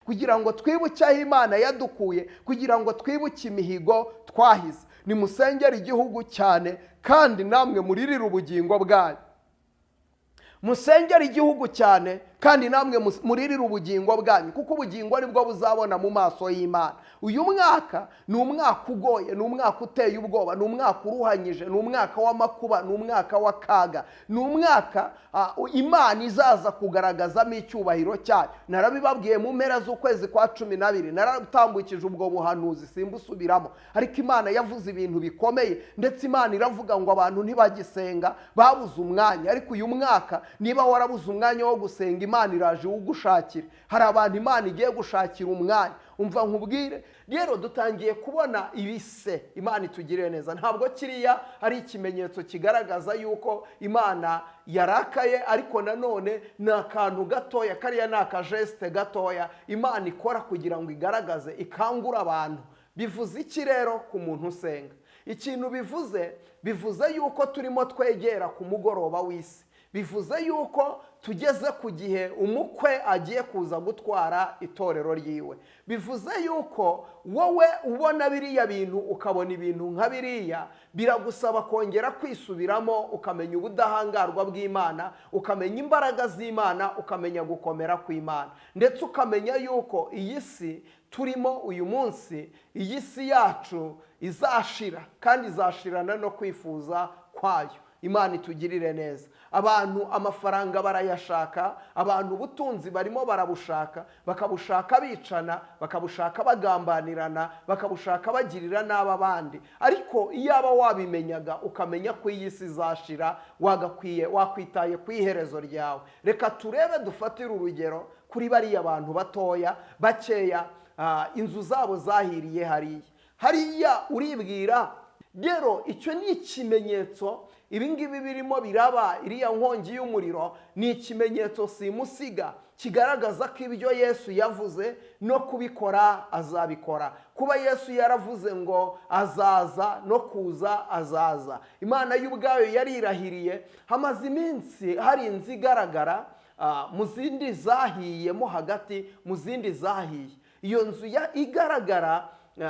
kugira ngo twibuke aho Imana yadukuye, kugira ngo twibuke imihigo twahize. Nimusengere igihugu cyane kandi namwe muririre ubugingo bwanyu. Musengere igihugu cyane kandi namwe muririre ubugingo bwanyu, kuko ubugingo nibwo buzabona mu maso y'Imana. Uyu mwaka ni umwaka ugoye, ni umwaka uteye ubwoba, ni umwaka uruhanyije, ni umwaka w'amakuba, ni umwaka w'akaga, ni umwaka Imana izaza kugaragazamo icyubahiro cyayo. Narabibabwiye mu mpera z'ukwezi kwa 12, naratambukije ubwo buhanuzi simbusubiramo, ariko Imana yavuze ibintu bikomeye, ndetse Imana iravuga ngo abantu ntibagisenga, babuze umwanya. Ariko uyu mwaka niba warabuze umwanya wo gusenga, Imana iraje ugushakira. Hari abantu Imana igiye gushakira umwanya. Umva nkubwire, rero dutangiye kubona ibise. Imana itugirire neza. Ntabwo kiriya ari ikimenyetso kigaragaza yuko Imana yarakaye, ariko nanone ni akantu gatoya, kariya ni akajeste gatoya Imana ikora kugira ngo igaragaze, ikangura abantu. Bivuze iki rero ku muntu usenga? Ikintu bivuze yuko turimo twegera ku mugoroba w'isi. Bivuze yuko tugeze ku gihe umukwe agiye kuza gutwara itorero ryiwe. Bivuze yuko wowe ubona biriya bintu ukabona ibintu nka biriya, biragusaba kongera kwisubiramo, ukamenya ubudahangarwa bw'Imana, ukamenya imbaraga z'Imana, ukamenya gukomera kw'Imana, ndetse ukamenya yuko iyi si turimo uyu munsi, iyi si yacu izashira, kandi izashirana no kwifuza kwayo. Imana itugirire neza. Abantu amafaranga barayashaka, abantu ubutunzi barimo barabushaka, bakabushaka bicana, bakabushaka bagambanirana, bakabushaka bagirira nabi abandi. Ariko iyaba wabimenyaga ukamenya ko iyi si izashira, wakwitaye ku iherezo ryawe. Reka turebe, dufatire urugero kuri bariya abantu batoya bakeya, inzu zabo zahiriye hariya uribwira. Rero icyo ni ikimenyetso. Ibingibi birimo biraba, iriya nkongi y'umuriro ni ikimenyetso simusiga kigaragaza ko ibyo Yesu yavuze no kubikora azabikora. Kuba Yesu yaravuze ngo azaza no kuza azaza, Imana y'ubwayo yarirahiriye. Hamaze iminsi hari inzu igaragara mu zindi zahiyemo hagati, mu zindi zahiye. Iyo nzu igaragara,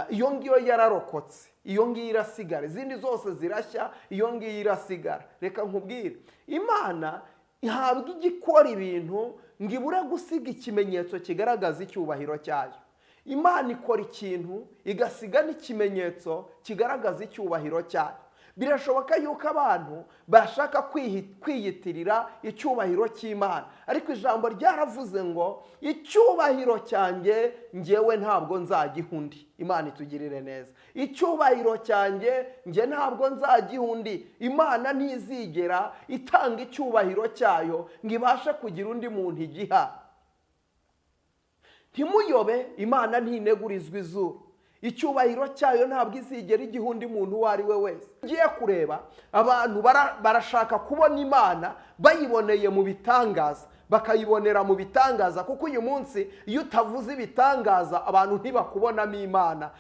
iyo ngiyo yararokotse, iyo ngiyo irasigara. Izindi zose zirashya, iyo ngiyo irasigara. Reka nkubwire, Imana ihabwa igikora ibintu ngo ibure gusiga ikimenyetso kigaragaza icyubahiro cyayo. Imana ikora ikintu igasiga n'ikimenyetso kigaragaza icyubahiro cyayo. Birashoboka yuko abantu bashaka kwiyitirira icyubahiro cy'Imana, ariko ijambo ryaravuze ngo icyubahiro cyanjye njyewe ntabwo nzagiha undi. Imana itugirire neza. Icyubahiro cyanjye njye ntabwo nzagiha undi. Imana ntizigera itanga icyubahiro cyayo ngo ibashe kugira undi muntu igiha. Ntimuyobe, Imana ntinegurizwa izuru. Icyubahiro cyayo ntabwo izigera igiha undi muntu uwo ari we wese. Ugiye kureba, abantu barashaka kubona Imana bayiboneye mu bitangaza, bakayibonera mu bitangaza, kuko uyu munsi iyo utavuze ibitangaza abantu ntibakubonamo Imana.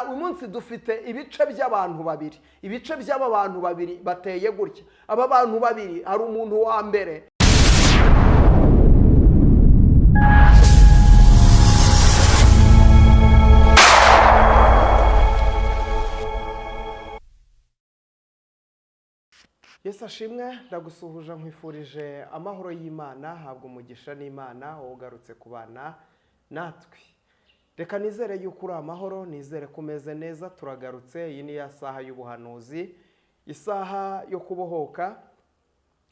Uyu munsi dufite ibice by'abantu babiri. Ibice by'aba bantu babiri bateye gutya. Aba bantu babiri, hari umuntu wa mbere Yesu ashimwe. Ndagusuhuje nkwifurije amahoro y'Imana, habwa umugisha n'Imana wowe ugarutse kubana natwe. Reka nizere yuko uri amahoro, nizere ko umeze neza. Turagarutse, iyi ni ya saha y'ubuhanuzi, isaha yo kubohoka,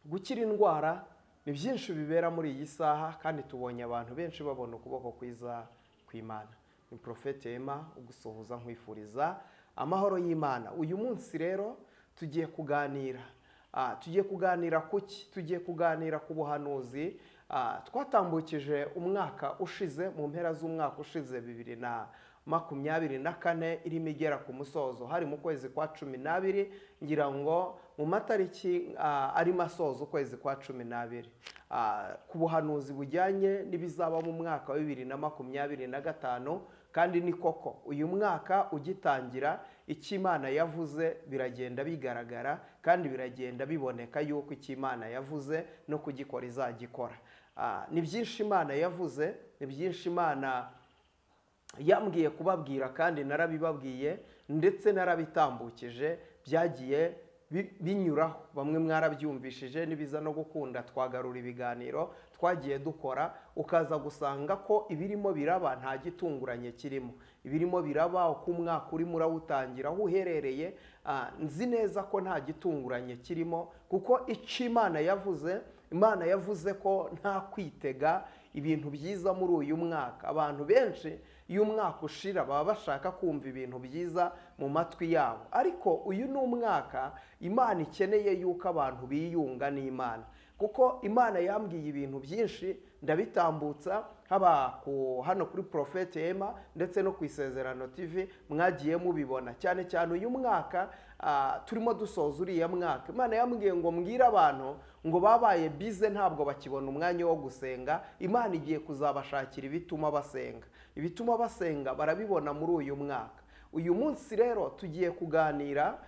gukira indwara. Ni byinshi bibera muri iyi saha, kandi tubonye abantu benshi babona ukuboko kwiza kw'Imana. Ni Profete Emma ugusuhuza nkwifuriza amahoro y'Imana. Uyu munsi rero tugiye kuganira. Tugiye kuganira kuki? Tugiye kuganira ku buhanuzi twatambukije umwaka ushize, mu mpera z'umwaka ushize 2024, irimo igera ku musozo. Hari mu kwezi kwa 12, ngira ngo mu matariki arimo asoza ukwezi kwa 12, ku buhanuzi bujyanye n'ibizaba mu mwaka wa 2025. Kandi ni koko uyu mwaka ugitangira, icyo Imana yavuze biragenda bigaragara, kandi biragenda biboneka yuko icyo Imana yavuze no kugikora izagikora. Ni byinshi Imana yavuze, ni byinshi Imana yambwiye kubabwira kandi narabibabwiye ndetse narabitambukije, byagiye binyuraho, bamwe mwarabyumvishije, nibiza no gukunda twagarura ibiganiro twagiye dukora, ukaza gusanga ko ibirimo biraba nta gitunguranye kirimo. Ibirimo biraba uko umwaka urimo urawutangira, aho uherereye, nzi neza ko nta gitunguranye kirimo, kuko icyo Imana yavuze ko nta kwitega ibintu byiza muri uyu mwaka. Abantu benshi iyo umwaka ushira baba bashaka kumva ibintu byiza mu matwi yabo, ariko uyu ni umwaka Imana ikeneye yuko abantu biyunga n'Imana, kuko Imana yambwiye ibintu byinshi ndabitambutsa, haba hano kuri Prophet Emma ndetse no ku Isezerano TV mwagiye mubibona. Cyane cyane uyu mwaka turimo dusoza uriya mwaka, Imana yambwiye ngo mbwire abantu ngo babaye bize ntabwo bakibona umwanya wo gusenga. Imana igiye kuzabashakira ibituma basenga, ibituma basenga barabibona muri uyu mwaka. Uyu munsi rero tugiye kuganira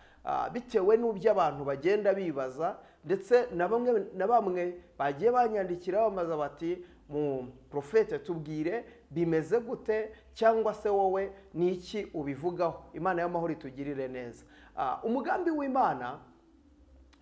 bitewe n'ubyo abantu bagenda bibaza, ndetse na bamwe bagiye banyandikira bamaze bati mu Profete tubwire bimeze gute, cyangwa se wowe ni iki ubivugaho. Imana y'amahoro itugirire neza. Umugambi w'Imana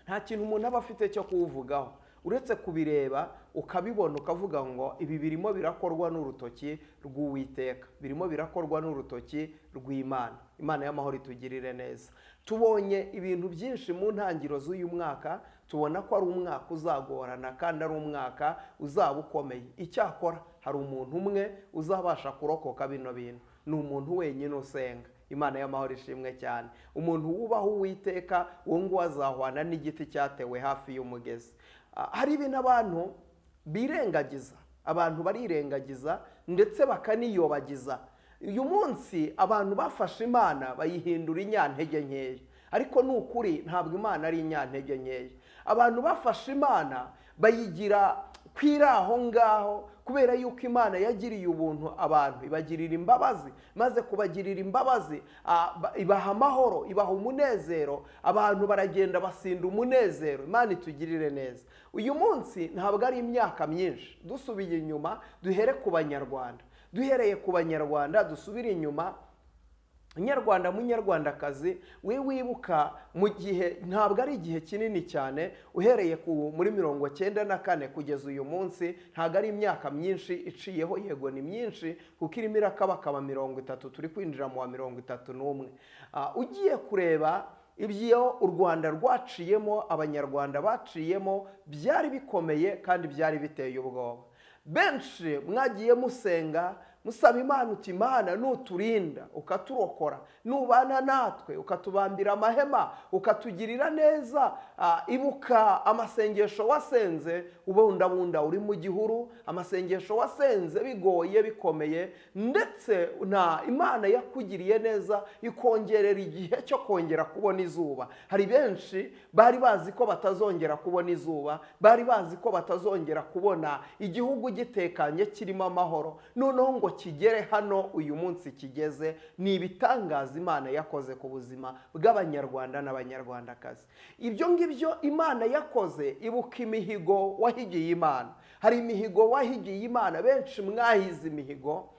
nta kintu umuntu aba afite cyo kuwuvugaho uretse kubireba ukabibona ukavuga ngo ibi birimo birakorwa n'urutoki rw'Uwiteka, birimo birakorwa n'urutoki rw'Imana. Imana y'amahoro itugirire neza. Tubonye ibintu byinshi mu ntangiriro z'uyu mwaka, tubona ko ari umwaka uzagorana kandi ari umwaka uzaba ukomeye. Icyakora hari umuntu umwe uzabasha kurokoka bino bintu, ni umuntu wenyine usenga. Imana y'amahoro ishimwe cyane. Umuntu wubaha Uwiteka, uwo nguwo azahwana n'igiti cyatewe hafi y'umugezi. Hari ibintu abantu birengagiza, abantu barirengagiza ndetse bakaniyobagiza. Uyu munsi abantu bafashe Imana bayihindura inyantege nkeya, ariko ni ukuri ntabwo Imana ari inyantege nkeya. Abantu bafashe Imana bayigira kwiraho ngaho, kubera yuko Imana yagiriye ubuntu abantu, ibagirira imbabazi, maze kubagirira imbabazi ibaha amahoro, ibaha umunezero, abantu baragenda basinda umunezero. Imana itugirire neza. Uyu munsi ntabwo ari imyaka myinshi, dusubiye inyuma duhere ku Banyarwanda, duhereye ku Banyarwanda dusubire inyuma. Munyarwanda, munyarwandakazi, we wibuka mu gihe ntabwo ari igihe kinini cyane, uhereye muri 94 kugeza uyu munsi, ntabwo ari imyaka myinshi iciyeho. Yego ni myinshi kuko irimo irakabakaba 30, turi kwinjira mu wa 31. Ugiye kureba ibyo u Rwanda rwaciyemo, Abanyarwanda baciyemo, byari bikomeye kandi byari biteye ubwoba. Benshi mwagiye musenga musaba Imana uti Imana nuturinda ukaturokora, nubana natwe ukatubambira amahema ukatugirira neza, ibuka amasengesho wasenze ubundabunda uri mu gihuru, amasengesho wasenze bigoye bikomeye, ndetse na Imana yakugiriye neza ikongerera igihe cyo kongera kubona izuba. Hari benshi bari bazi ko batazongera kubona izuba, bari bazi ko batazongera kubona igihugu gitekanye kirimo amahoro, noneho ngo kigere hano uyu munsi kigeze. Ni ibitangaza Imana yakoze ku buzima bw'Abanyarwanda n'Abanyarwandakazi. Ibyo ngibyo Imana yakoze, ibuka imihigo wahigiye Imana. Hari imihigo wahigiye Imana, benshi mwahize imihigo.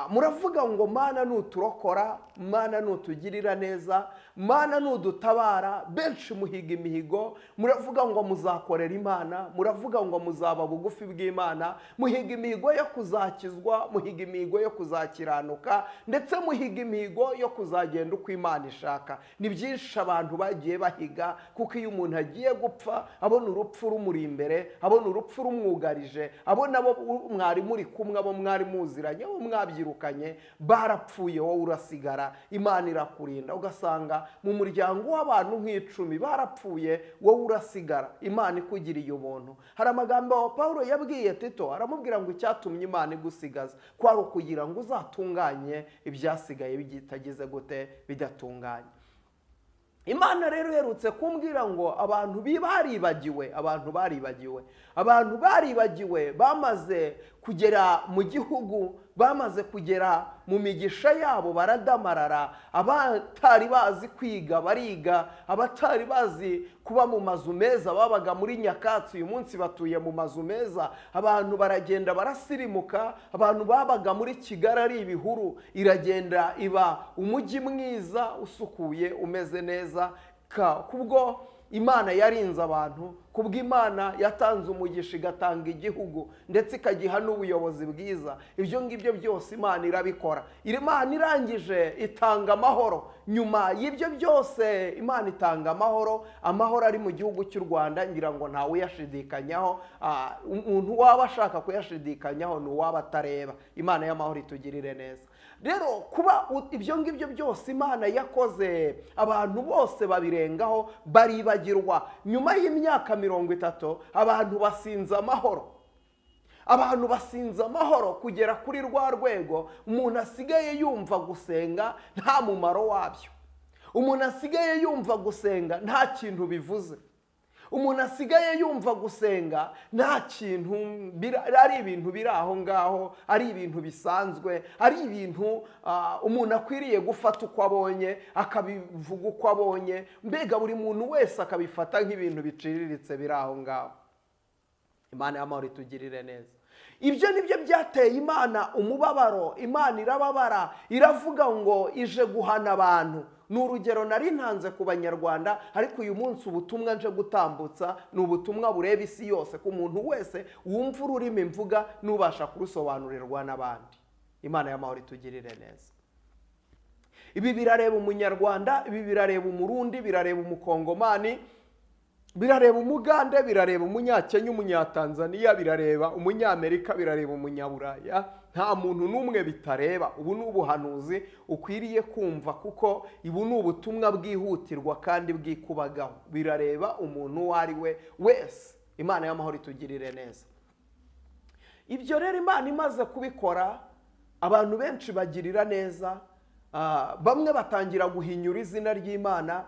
Muravuga ngo Mana nuturokora, Mana nutugirira neza, Mana nudutabara. Benshi muhiga imihigo, muravuga ngo muzakorera Imana, muravuga ngo muzaba bugufi bw'Imana, muhiga imihigo yo kuzakizwa, muhiga imihigo yo kuzakiranuka, ndetse muhiga imihigo yo kuzagenda uko Imana ishaka. Ni byinshi abantu bagiye bahiga, kuko iyo umuntu agiye gupfa abona urupfu rumuri imbere, abona urupfu rumwugarije, abona abo mwari muri kumwe, abo mwari muziranye, abo mwabyirukanye barapfuye, wowe urasigara. Imana irakurinda, ugasanga mu muryango w'abantu nk'icumi barapfuye, wowe urasigara. Imana ikugiriye ubuntu. Hari amagambo Paulo yabwiye Tito, aramubwira ngo icyatumye Imana igusigaza kwari ukugira ngo uzatunganye ibyasigaye bitagize gute, bidatunganye. Imana rero iherutse kumbwira ngo abantu baribagiwe, abantu baribagiwe bamaze kugera mu gihugu, bamaze kugera mu migisha yabo baradamarara, abatari bazi kwiga bariga, abatari bazi kuba mu mazu meza babaga muri nyakatsi uyu munsi batuye mu mazu meza, abantu baragenda barasirimuka, abantu babaga muri Kigali ari ibihuru iragenda iba umujyi mwiza usukuye umeze neza, kubwo Imana yarinze abantu, kubwo Imana yatanze umugisha igatanga igihugu ndetse ikagiha n'ubuyobozi bwiza. Ibyo ngibyo byose Imana irabikora. Imana irangije itanga amahoro. Nyuma y'ibyo byose Imana itanga amahoro, amahoro ari mu gihugu cy'u Rwanda ngira ngo ntawe uyashidikanyaho. Umuntu waba ashaka kuyashidikanyaho ni uwaba atareba. Imana y'amahoro itugirire neza. Rero kuba ibyo ngibyo byose Imana yakoze abantu bose babirengaho baribagirwa. Nyuma y'imyaka 30 abantu basinze amahoro. Abantu basinze amahoro kugera kuri rwa rwego umuntu asigaye yumva gusenga nta mumaro wabyo. Umuntu asigaye yumva gusenga nta kintu bivuze. Umuntu asigaye yumva gusenga nta kintu, ari ibintu biri aho ngaho, ari ibintu bisanzwe, ari ibintu umuntu akwiriye gufata uko abonye, akabivuga uko abonye, mbega buri muntu wese akabifata nk'ibintu biciriritse biri aho ngaho. Imana y'amahoro itugirire neza. Ibyo nibyo byateye Imana umubabaro. Imana irababara, iravuga ngo ije guhana abantu. Ni urugero nari ntanze ku Banyarwanda, ariko uyu munsi ubutumwa nje gutambutsa ni ubutumwa bureba isi yose, ku muntu wese wumva ururimi mvuga n'ubasha kurusobanurirwa n'abandi. Imana y'amahoro itugirire neza. Ibi birareba Umunyarwanda, ibi birareba Umurundi, birareba Umukongomani, birareba Umugande, birareba Umunyakenya, Umunyatanzania, birareba Umunyamerika, birareba Umunyaburaya. Nta muntu n'umwe bitareba. Ubu ni ubuhanuzi ukwiriye kumva, kuko ibu ni ubutumwa bwihutirwa kandi bwikubagaho. Birareba umuntu uwo ari we wese. Imana y'amahoro itugirire neza. Ibyo rero Imana imaze kubikora, abantu benshi bagirira neza, bamwe batangira guhinyura izina ry'Imana,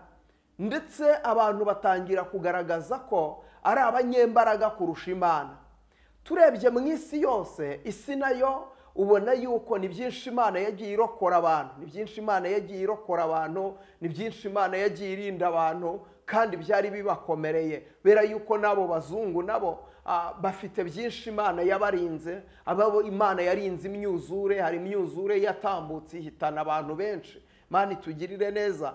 ndetse abantu batangira kugaragaza ko ari abanyembaraga kurusha Imana. Turebye mu isi yose, isi nayo ubona yuko ni byinshi Imana yagiye irokora abantu, ni byinshi Imana yagiye irokora abantu, ni byinshi Imana yagiye irinda abantu, kandi byari bibakomereye. Bera yuko nabo bazungu nabo bafite byinshi Imana yabarinze. Abo Imana yarinze imyuzure, hari imyuzure yatambutse ihitana abantu benshi. Imana itugirire neza.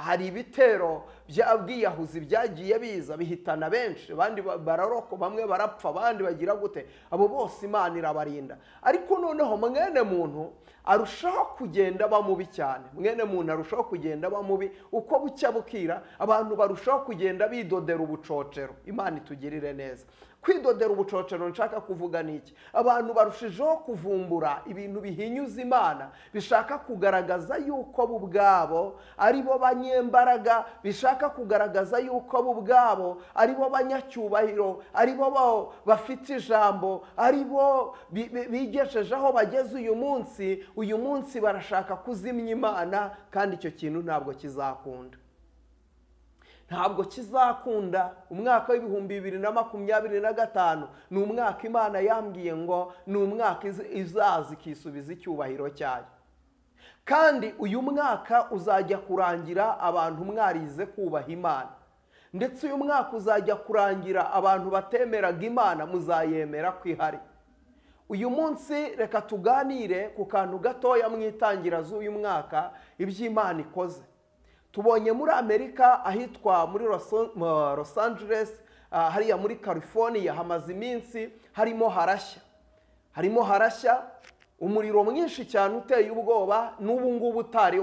Hari ibitero by'abwiyahuzi byagiye biza bihitana benshi, abandi bararoko, bamwe barapfa, abandi bagira gute. Abo bose Imana irabarinda. Ariko noneho mwene muntu arushaho kugenda bamubi cyane. Mwene muntu arushaho kugenda bamubi uko bucya bukira. Abantu barushaho kugenda bidodera ubucocero. Imana itugirire neza. Kwidodera ubucocero nshaka kuvuga niki? Abantu barushijeho kuvumbura ibintu bihinyuza Imana, bishaka kugaragaza yuko bo ubwabo ari bo banyembaraga, bishaka kugaragaza yuko bo ubwabo ari bo banyacyubahiro, ari bo bafite ijambo, ari bo bigesheje aho bageze uyu munsi. Uyu munsi barashaka kuzimya Imana, kandi icyo kintu ntabwo kizakunda. Ntabwo kizakunda. Umwaka w'2025 ni umwaka Imana yambwiye ngo ni umwaka izaza ikisubiza icyubahiro cyayo. Kandi uyu mwaka uzajya kurangira abantu mwarize kubaha Imana, ndetse uyu mwaka uzajya kurangira abantu batemeraga Imana muzayemera kwihari. Uyu munsi reka tuganire ku kantu gatoya mu itangira z'uyu mwaka iby'Imana ikoze. Tubonye muri Amerika ahitwa muri Los Angeles, hariya muri California, hamaze iminsi harimo harashya umuriro mwinshi cyane uteye ubwoba. n'ubu ngubu utari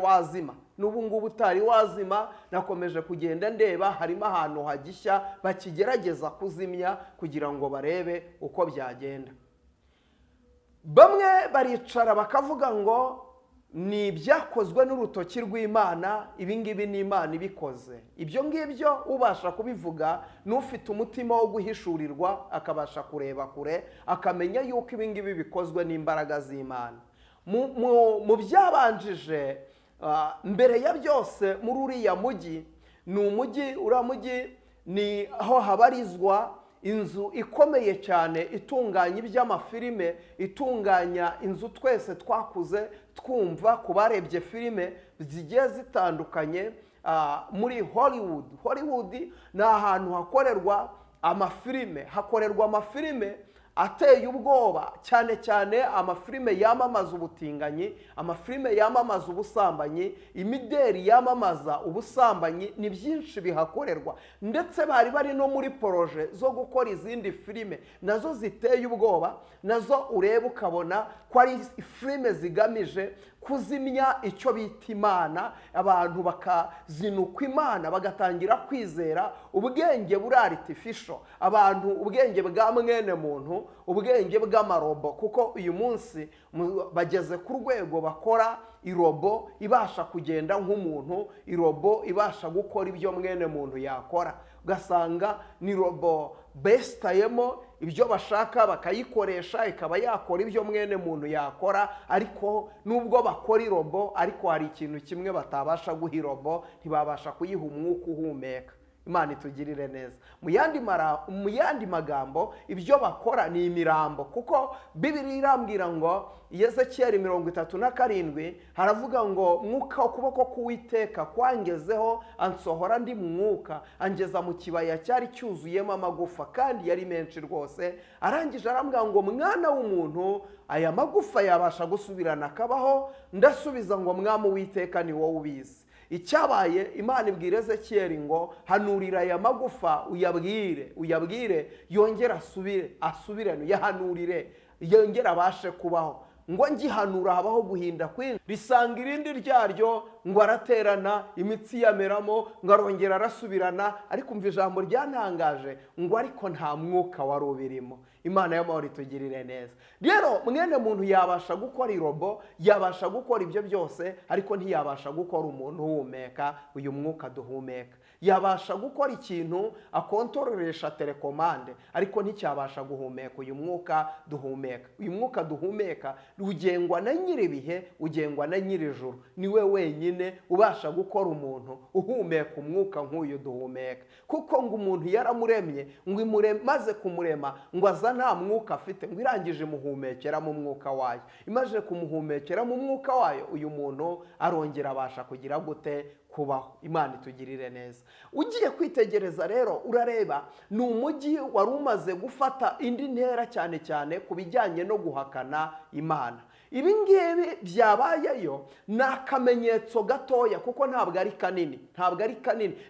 wazima. Nakomeje kugenda ndeba, harimo ahantu hagishya bakigerageza kuzimya kugira ngo barebe uko byagenda. Bamwe baricara bakavuga ngo ni ibyakozwe n'urutoki rw'Imana, ibingibi ni Imana ibikoze. Ibyo ngibyo ubasha kubivuga n'ufite umutima wo guhishurirwa, akabasha kureba kure, akamenya yuko ibingibi bikozwe n'imbaraga z'Imana. Mu byabanjije, mbere ya byose, muri uriya mujyi, ni umujyi, uriya mujyi ni aho habarizwa inzu ikomeye cyane itunganya iby'amafilime, itunganya inzu twese twakuze twumva ku barebye filime zigiye zitandukanye muri Hollywood. Hollywood ni ahantu hakorerwa amafilime ateye ubwoba, cyane cyane amafilime yamamaza ubutinganyi, amafilime yamamaza ubusambanyi, imideri yamamaza ubusambanyi, ni byinshi bihakorerwa. Ndetse bari no muri poroje zo gukora izindi filime nazo ziteye ubwoba, nazo ureba ukabona ko ari filime zigamije kuzimya icyo bita Imana, abantu bakazinukwa Imana, bagatangira kwizera ubwenge buri artificial, abantu ubwenge bwa mwene muntu, ubwenge bw'amarobo, kuko uyu munsi bageze ku rwego bakora irobo ibasha kugenda nk'umuntu, irobo ibasha gukora ibyo mwene muntu yakora. Ugasanga ni robo besitayemo ibyo bashaka bakayikoresha, ikaba yakora ibyo mwene muntu yakora. Ariko nubwo bakora irobo, ariko hari ikintu kimwe batabasha guha irobo, ntibabasha kuyiha umwuka uhumeka. Imana itugirire neza. Mu yandi magambo, ibyo bakora ni imirambo, kuko Bibiliya irambwira ngo Ezekiyeli 37 haravuga ngo mwuka ukuboko k'Uwiteka kwangezeho, ansohora ndi mu mwuka, angeza mu kibaya cyari cyuzuyemo amagufa kandi yari menshi rwose. Arangije arambwira ngo mwana w'umuntu, aya magufa yabasha gusubirana akabaho? Ndasubiza ngo Mwami Uwiteka ni wowe ubizi. Icyabaye, Imana ibwira Ezekiyeli ngo hanurira aya magufa uyabwire yongera asubirane, yahanurire yongera abashe kubaho. Ngo ngihanura habaho guhinda kwinshi, risanga irindi ryaryo, ngo araterana, imitsi yameramo, ngo arongera arasubirana. Ariko umva ijambo ryantangaje, ngo ariko nta mwuka wari ubirimo. Imana y'amahoro itugirire neza. Rero mwene muntu yabasha gukora irobo, yabasha gukora ibyo byose, ariko ntiyabasha gukora umuntu uhumeka, uyu mwuka duhumeka. Yabasha gukora ikintu akontroresha telekomande, ariko nticyabasha guhumeka uyu mwuka duhumeka. Uyu mwuka duhumeka ugengwa na nyiribihe, ugengwa na nyirijuru. Niwe wenyine ubasha gukora umuntu uhumeka umwuka nk'uyu duhumeka. Kuko ngo umuntu yaramuremye, ngo maze kumurema, ngo aza nta mwuka afite, ngo irangije imuhumekera mu mwuka wayo. Imaze kumuhumekera mu mwuka wayo, uyu muntu arongera abasha kugira gute? Kubaho. Imana itugirire neza. Ugiye kwitegereza rero, urareba ni umujyi wari umaze gufata indi ntera, cyane cyane ku bijyanye no guhakana Imana. Ibi ngibi byabayeyo ni akamenyetso gatoya, kuko ntabwo ari kanini,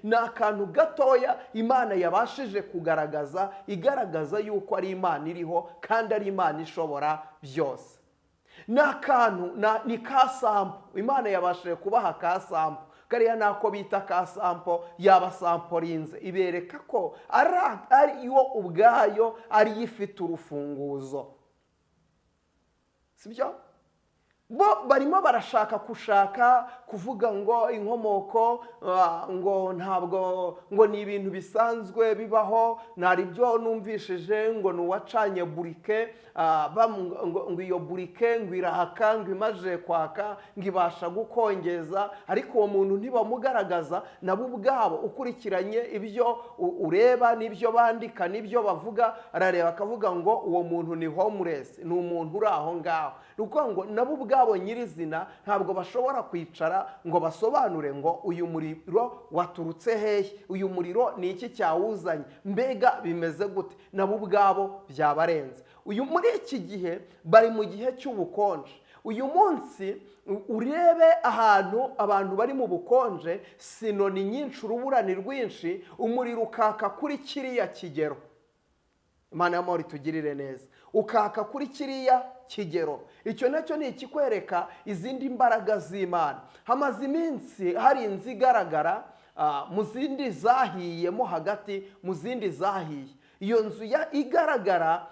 ni akantu gatoya Imana yabashije kugaragaza, igaragaza yuko ari Imana iriho kandi ari Imana ishobora byose. Ni akantu, ni ka sampo. Imana yabashije kubaha ka sampo, kariya nako bita ka sampo, yabasamporinze, ibereka ko ari yo ubwayo ari ifite urufunguzo. Sibyo? Bo barimo barashaka kuvuga ngo inkomoko, ngo ntabwo, ngo ni ibintu bisanzwe bibaho. Nari byo numvishije ngo nuwacanye burike, ngo iyo burike ngo irahaka, ngo imaje kwaka, ngo ibasha gukongeza. Ariko uwo muntu ntibamugaragaza, nabo ubwabo ukurikiranye ibyo ureba n'ibyo bandika n'ibyo bavuga, arareba akavuga ngo uwo muntu ni homeless, ni umuntu uri aho ngaho. Nuko ngo nabo ubwabo nyirizina ntabwo bashobora kwicara ngo basobanure ngo uyu muriro waturutse hehe, uyu muriro ni iki cyawuzanye, mbega bimeze gute. Nabo ubwabo byabarenze. Muri iki gihe bari mu gihe cy'ubukonje. Uyu munsi urebe ahantu abantu bari mu bukonje, sinoni nyinshi, urubura ni rwinshi, umuriro ukaka kuri kiriya kigero. Imana y'amahoro itugirire neza. Ukaka kuri kiriya kigero. Icyo nacyo ni ikikwereka izindi mbaraga z'Imana. Hamaze iminsi hari inzu igaragara mu zindi zahiyemo hagati, mu zindi zahiye. Iyo nzu igaragara,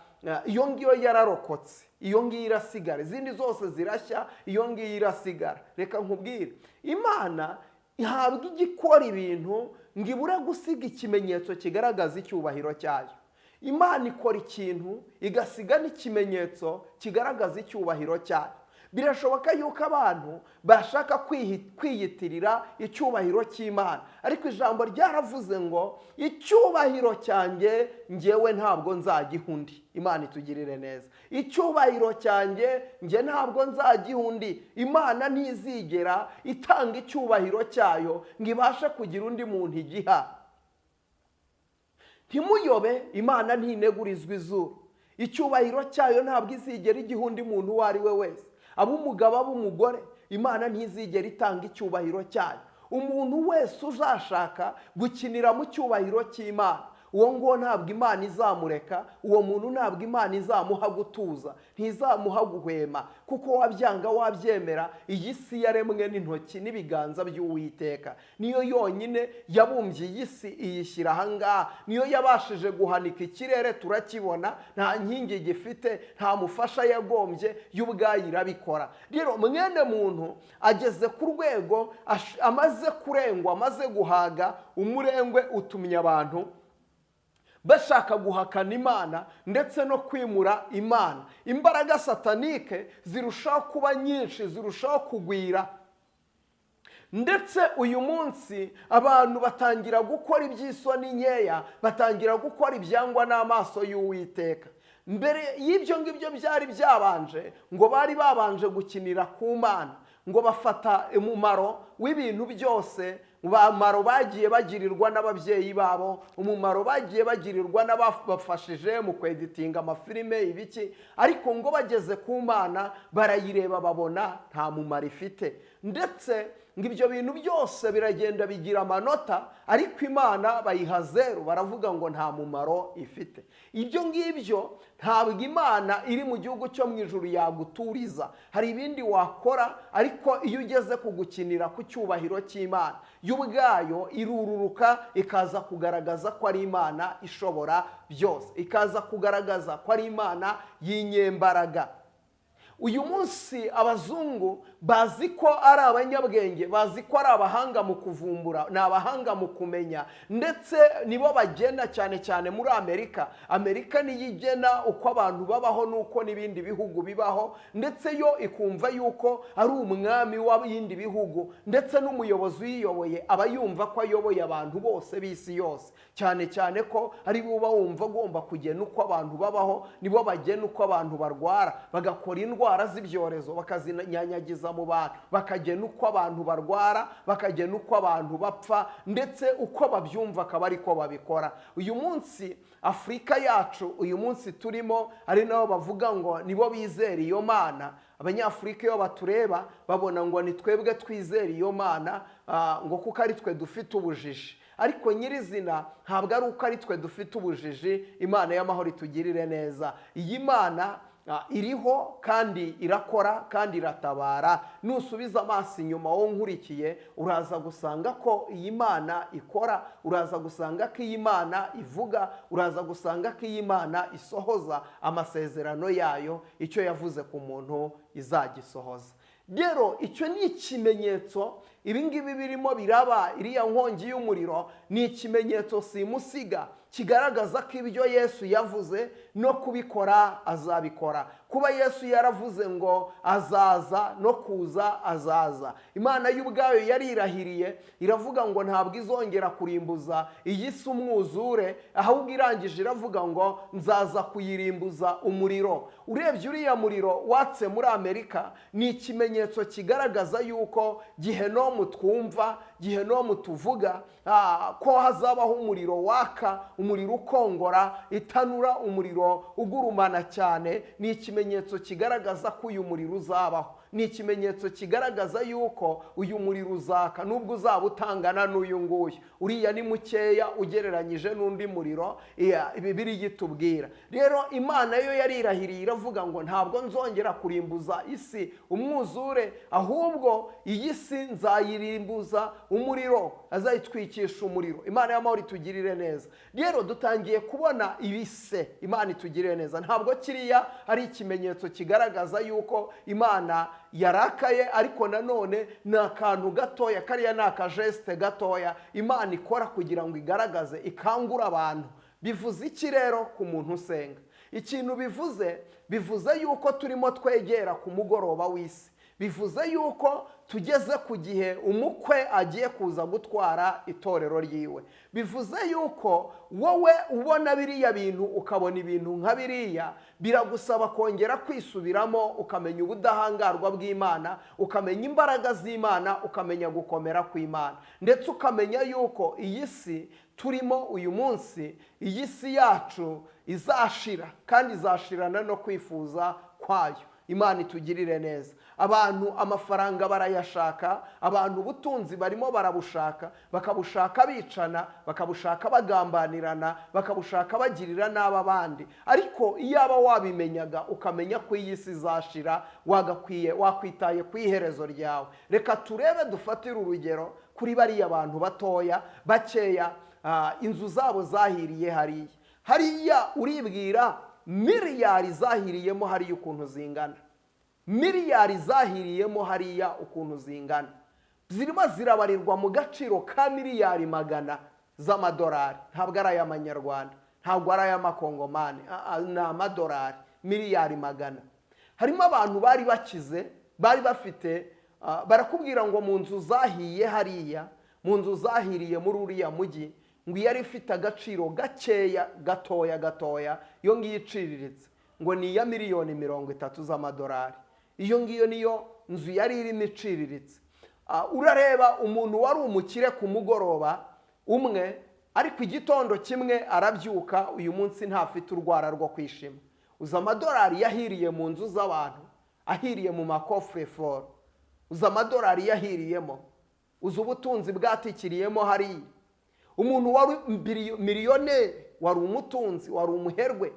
iyo ngiyo yararokotse, iyo ngiyo irasigara. Izindi zose zirashya, iyo ngiyo irasigara. Reka nkubwire, Imana ntabwo igikora ibintu ngo ibura gusiga ikimenyetso kigaragaza icyubahiro cyayo. Imana ikora ikintu igasiga n'ikimenyetso kigaragaza icyubahiro cyayo. Birashoboka yuko abantu bashaka kwiyitirira icyubahiro cy'Imana, ariko ijambo ryaravuze ngo icyubahiro cyanjye njyewe ntabwo nzagiha undi. Imana itugirire neza. Icyubahiro cyanjye njye ntabwo nzagiha undi. Imana ntizigera itanga icyubahiro cyayo ngo ibashe kugira undi muntu igiha. Ntimuyobe, Imana ntinegurizwa izuru. Icyubahiro cyayo ntabwo izigera igiha undi muntu uwo ari we wese, ab'umugabo ab'umugore. Imana ntizigera itanga icyubahiro cyayo. Umuntu wese uzashaka gukinira mu cyubahiro cy'Imana, uwo nguwo ntabwo Imana izamureka. Uwo muntu ntabwo Imana izamuha gutuza, ntizamuha guhwema, kuko wabyanga wabyemera iyi si yaremwe n'intoki n'ibiganza by'Uwiteka. Niyo yonyine yabumbye iyi si iyishyira ahangaha. Niyo yabashije guhanika ikirere turakibona, nta nkingi gifite, nta mufasha yagombye, y'ubwayo irabikora. Rero mwene muntu ageze ku rwego amaze kurengwa, amaze guhaga. Umurengwe utumye abantu bashaka guhakana Imana ndetse no kwimura Imana. Imbaraga satanike zirushaho kuba nyinshi, zirushaho kugwira. Ndetse uyu munsi abantu batangira gukora iby'isoni nkeya, batangira gukora ibyangwa n'amaso y'Uwiteka. Mbere y'ibyo ngibyo byari byabanje ngo bari babanje gukinira ku Mana, ngo bafata umumaro w'ibintu byose, umumaro bagiye bagirirwa n'ababyeyi babo, umumaro bagiye bagirirwa n'abafashije mu kweditinga amafilime ibiki, ariko ngo bageze ku Mana barayireba babona nta mumaro ifite. Ndetse ngo ibyo bintu byose biragenda bigira amanota, ariko Imana bayiha 0, baravuga ngo nta mumaro ifite. Ibyo ngibyo ntabwo Imana iri mu gihugu cyo mu ijuru yaguturiza. Hari ibindi wakora, ariko iyo ugeze kugukinira ku cyubahiro cy'Imana, y'ubwayo irururuka ikaza kugaragaza ko ari Imana ishobora byose, ikaza kugaragaza ko ari Imana y'inyembaraga. Uyu munsi abazungu bazi ko ari abanyabwenge, bazi ko ari abahanga mu kuvumbura, ni abahanga mu kumenya, ndetse nibo bagena cyane cyane muri Amerika. Amerika niyo igena uko abantu babaho n'uko n'ibindi bihugu bibaho, ndetse yo ikumva yuko ari umwami w'ibindi bihugu, ndetse n'umuyobozi uyiyoboye aba yumva ko ayoboye abantu bose b'isi yose, cyane cyane ko ari bo bumva agomba kugena uko abantu babaho. Nibo bagena uko abantu barwara, bagakora indwara z'ibyorezo bakazinyanyagiza mu bantu, bakagena uko abantu barwara, bakagena uko abantu bapfa, ndetse uko babyumva akaba ariko babikora. Uyu munsi Afurika yacu, uyu munsi turimo, ari nabo bavuga ngo nibo bizera iyo Mana. Abanyafurika iyo batureba babona ngo ni twebwe twizera iyo Mana, ngo kuko ari twe dufite ubujiji. Ariko nyirizina ntabwo ari uko ari twe dufite ubujiji. Imana y'amahoro itugirire neza. Iyi Mana iriho kandi irakora kandi iratabara. Nusubiza amaso inyuma wowe nkurikiye, uraza gusanga ko iyi Mana ikora, uraza gusanga ko iyi Mana ivuga, uraza gusanga ko iyi Mana isohoza amasezerano yayo. Icyo yavuze ku muntu izagisohoza. Rero icyo ni ikimenyetso. Ibingibi birimo biraba, iriya nkongi y'umuriro ni ikimenyetso simusiga kigaragaza ko ibyo Yesu yavuze no kubikora azabikora. Kuba Yesu yaravuze ngo azaza no kuza azaza, Imana y'ubwayo yarirahiriye iravuga ngo ntabwo izongera kurimbuza iyi si umwuzure, ahubwo irangije iravuga ngo nzaza kuyirimbuza umuriro. Urebye uriya muriro watse muri Amerika ni ikimenyetso kigaragaza yuko Gihenomu twumva, Gihenomu tuvuga, ko hazabaho umuriro waka, umuriro ukongora, itanura, umuriro ugurumana cyane. Ni ikimenyetso kigaragaza ko uyu muriro uzabaho. Ni ikimenyetso kigaragaza yuko uyu muriro uzaka, nubwo uzaba utangana n'uyu nguyu. Uriya ni mukeya ugereranyije n'undi muriro Bibiliya itubwira. Rero Imana yo yarirahiriye iravuga ngo ntabwo nzongera kurimbuza isi umwuzure, ahubwo iyi si nzayirimbuza umuriro, azayitwikisha umuriro. Imana y'amahoro itugirire neza. Rero dutangiye kubona ibise. Imana itugirire neza. Ntabwo kiriya ari ikimenyetso kigaragaza yuko Imana yarakaye, ariko nanone ni akantu gatoya, kariya ni akajeste gatoya Imana ikora kugira ngo igaragaze, ikangura abantu. Bivuze iki rero ku muntu usenga? ikintu bivuze yuko turimo twegera ku mugoroba w'isi, bivuze yuko tugeze ku gihe umukwe agiye kuza gutwara itorero ryiwe, bivuze yuko wowe ubona biriya bintu ukabona ibintu nka biriya, biragusaba kongera kwisubiramo, ukamenya ubudahangarwa bw'Imana, ukamenya imbaraga z'Imana, ukamenya gukomera kw'Imana, ndetse ukamenya yuko iyi si turimo uyu munsi, iyi si yacu izashira, kandi izashirana no kwifuza kwayo. Imana itugirire neza. Abantu amafaranga barayashaka, abantu ubutunzi barimo barabushaka, bakabushaka bicana, bakabushaka bagambanirana, bakabushaka bagirira nabi abandi. Ariko iyaba wabimenyaga ukamenya ko iyi si izashira, wakwitaye ku iherezo ryawe. Reka turebe, dufatire urugero kuri bariya abantu batoya bakeya, inzu zabo zahiriye hariya uribwira miliyari zahiriyemo hariya ukuntu zingana, miliyari zahiriyemo hariya ukuntu zingana, zirimo zirabarirwa mu gaciro ka miliyari 100 z'amadolari. Ntabwo ari ay'amanyarwanda, ntabwo ari ay'amakongomani, ni amadolari, miliyari 100. Harimo abantu bari bakize, bari bafite, barakubwira ngo mu nzu zahiye hariya, mu nzu zahiriye muri uriya mujyi, ngo yari ifite agaciro gakeya, gatoya, iyo ngiyo iciriritse, ngo ni iya miliyoni 30 z'amadolari. Iyo ngiyo niyo nzu yari irimo iciriritse. Urareba umuntu wari umukire ku mugoroba umwe, ariko igitondo kimwe arabyuka, uyu munsi ntafite urwara rwo kwishima. Uza amadolari yahiriye mu nzu z'abantu, ahiriye mu makofre fort, uza amadolari yahiriyemo, uza ubutunzi bwatikiriyemo hariya. Umuntu wari miliyoneri, wari umutunzi, wari umuherwe,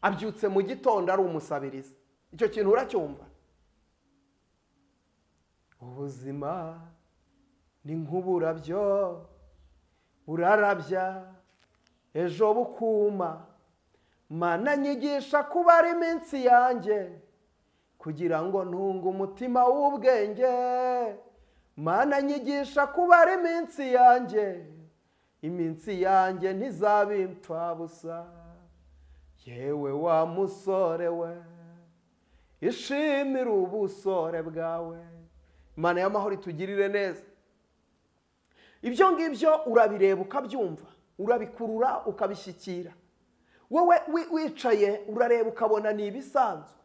abyutse mu gitondo ari umusabiriza. Icyo kintu uracyumva? Ubuzima ni nk'uburabyo, burarabya ejo bukuma. Mana nyigisha kubara iminsi yanjye, kugira ngo ntunge umutima w'ubwenge. Mana nyigisha kubara iminsi yanjye, iminsi yanjye ntizabe impfabusa. Yewe wa musore we, ishimira ubusore bwawe. Imana y'amahoro itugirire neza. Ibyo ngibyo urabireba ukabyumva, urabikurura ukabishyikira. Wowe wicaye urareba ukabona ni ibisanzwe,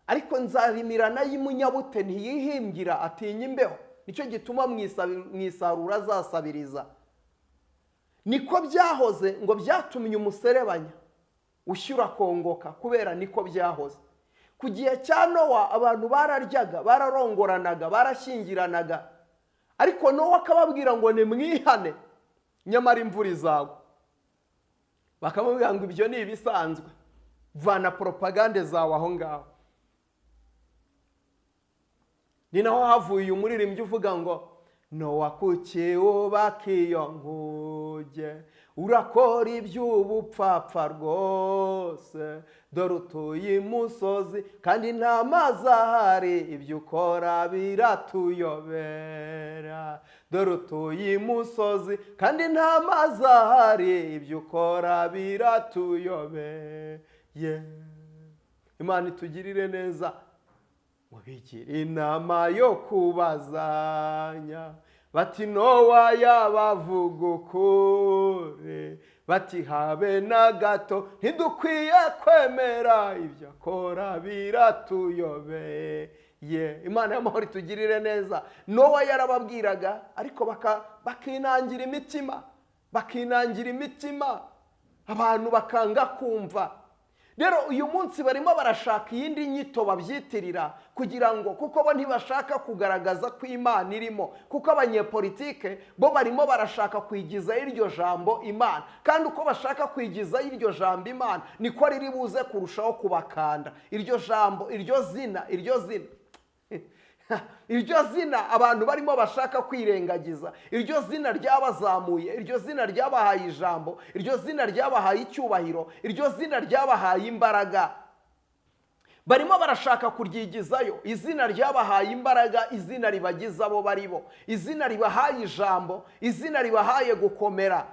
ariko nzarimirana y'umunyabute ntiyihimbira, atinya imbeho. Nicyo gituma mwisarura azasabiriza. Niko byahoze, ngo byatumye umuserebanya ushyura kongoka, kubera niko byahoze. Ku gihe cya Nowa abantu bararyaga, bararongoranaga, barashyingiranaga, ariko Nowa akababwira ngo nimwihane, nyamara imvura izagwa. Bakamubwira ngo ibyo ni ibisanzwe, vana propagande zawe aho ngaho. Ni naho havuye umuririmbyi uvuga ngo Nowa kuki wubaka iyo nkuge, urakora iby'ubupfapfa rwose, dore utuye imusozi kandi nta mazi ahari, ibyo ukora biratuyobera. Dore utuye imusozi kandi nta mazi ahari, ibyo ukora biratuyobeye. Imana itugirire neza. Mubigira inama yo kubazanya, bati Nowa yabavuga ukuri, bati habe na gato ntidukwiye kwemera, ibyo akora biratuyobeye. Imana y'amahoro itugirire neza. Nowa yarababwiraga, ariko bakinangira imitima, abantu bakanga kumva. Rero uyu munsi barimo barashaka iyindi nyito babyitirira, kugira ngo, kuko bo ntibashaka kugaragaza ko Imana irimo, kuko abanyepolitike bo barimo barashaka kwigizaho iryo jambo Imana, kandi uko bashaka kwigizaho iryo jambo Imana niko riri buze kurushaho kubakanda. Iryo jambo, iryo zina iryo zina abantu barimo bashaka kwirengagiza, iryo zina ryabazamuye, iryo zina ryabahaye ijambo, iryo zina ryabahaye icyubahiro, iryo zina ryabahaye imbaraga, barimo barashaka kuryigizayo. Izina ryabahaye imbaraga, izina ribagiza abo baribo, izina ribahaye ijambo, izina ribahaye gukomera.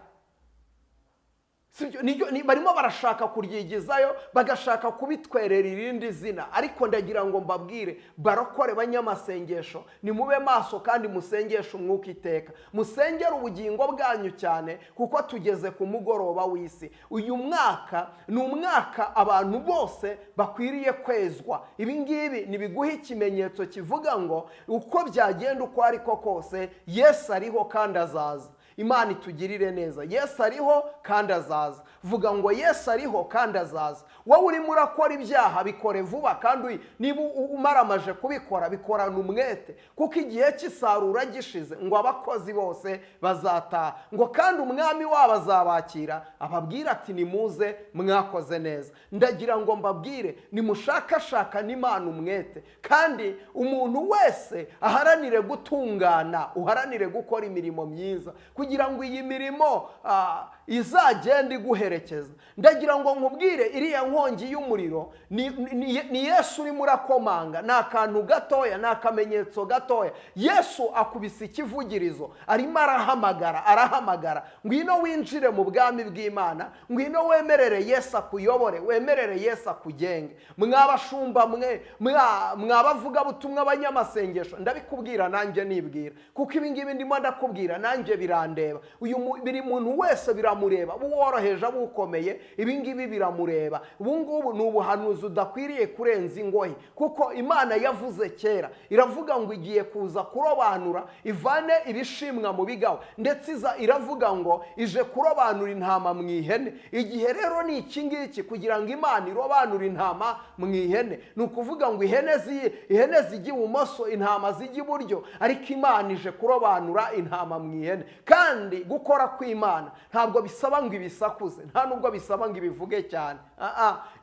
barimo barashaka kuryigizayo, bagashaka kubitwerera irindi zina. Ariko ndagira ngo mbabwire barokore banyamasengesho, nimube maso kandi musengeshe umwuka iteka, musengere ubugingo bwanyu cyane, kuko tugeze ku mugoroba w'isi. Uyu mwaka ni umwaka abantu bose bakwiriye kwezwa. Ibi ngibi nibiguha ikimenyetso kivuga ngo uko byagenda uko ariko kose, Yesu ariho kandi azaza. Imana itugirire neza. Yesu ariho kandi azaza. Vuga ngo Yesu ariho kandi azaza. Wowe urimo urakora ibyaha, bikore vuba, kandi niba umaramaje kubikora, bikorana umwete, kuko igihe cy'isarura gishize, ngo abakozi bose bazataha, ngo kandi umwami wabo azabakira ababwira ati nimuze mwakoze neza. Ndagira ngo mbabwire nimushakashaka n'Imana umwete, kandi umuntu wese aharanire gutungana, uharanire gukora imirimo myiza, kugira ngo iyi mirimo izagenda iguherekeza. Ndagira ngo nkubwire iriya nkongi y'umuriro ni Yesu urimo urakomanga. Ni akantu gatoya, ni akamenyetso gatoya. Yesu akubise ikivugirizo, arimo arahamagara, ngwino winjire mu bwami bw'Imana, ngwino wemerere Yesu akuyobore, wemerere Yesu akugenge. Mwabashumba mwe, mwabavuga butumwa abanyamasengesho, ndabikubwira nanjye nibwira, kuko ibi ngibi ndimo ndakubwira nanjye birandeba. Biri muntu wese biramureba, buworoheje bukomeye, ibi ngibi biramureba. Ubu ngubu ni ubuhanuzi udakwiriye kurenza ingohe, kuko Imana yavuze kera, iravuga ngo igiye kuza kurobanura, ivane ibishimwa mu bigawa, ndetse iravuga ngo ije kurobanura intama mu ihene. Igihe rero ni iki ngiki, kugira ngo Imana irobanure intama mu ihene. Ni ukuvuga ngo ihene zijya ibumoso, intama zijya iburyo, ariko Imana ije kurobanura intama mu ihene. Kandi gukora kw'Imana ntabwo bisaba ngo ibisakuze, nta nubwo bisaba ngo ibivuge cyane.